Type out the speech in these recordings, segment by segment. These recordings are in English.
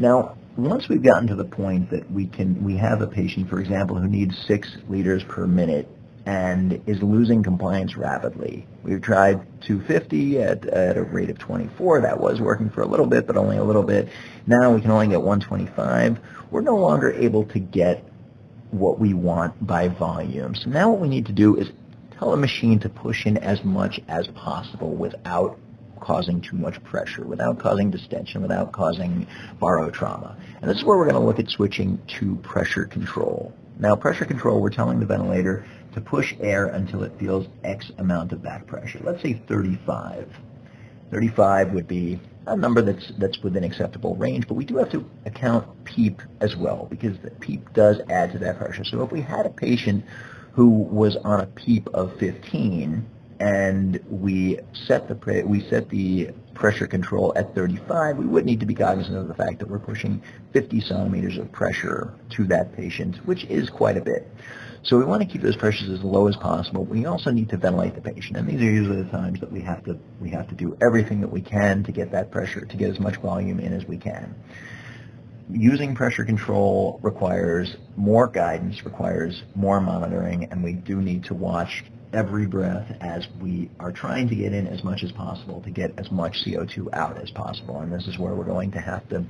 Now, once we've gotten to the point that we have a patient, for example, who needs 6 liters per minute and is losing compliance rapidly. We've tried 250 at a rate of 24. That was working for a little bit, but only a little bit. Now we can only get 125. We're no longer able to get what we want by volume. So now what we need to do is tell the machine to push in as much as possible without causing too much pressure, without causing distension, without causing barotrauma. And this is where we're going to look at switching to pressure control. Now, pressure control, we're telling the ventilator to push air until it feels X amount of back pressure. Let's say 35. 35 would be a number that's within acceptable range, but we do have to account PEEP as well, because the PEEP does add to that pressure. So if we had a patient who was on a PEEP of 15, and we set the pressure control at 35, we would need to be cognizant of the fact that we're pushing 50 centimeters of pressure to that patient, which is quite a bit. So we want to keep those pressures as low as possible. We also need to ventilate the patient, and these are usually the times that we have to do everything that we can to get that pressure, to get as much volume in as we can. Using pressure control requires more guidance, requires more monitoring, and we do need to watch every breath as we are trying to get in as much as possible to get as much CO2 out as possible. And this is where we're going to have to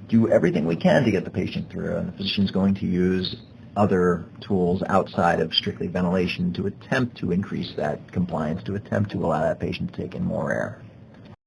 do everything we can to get the patient through. And the physician's going to use other tools outside of strictly ventilation to attempt to increase that compliance, to attempt to allow that patient to take in more air.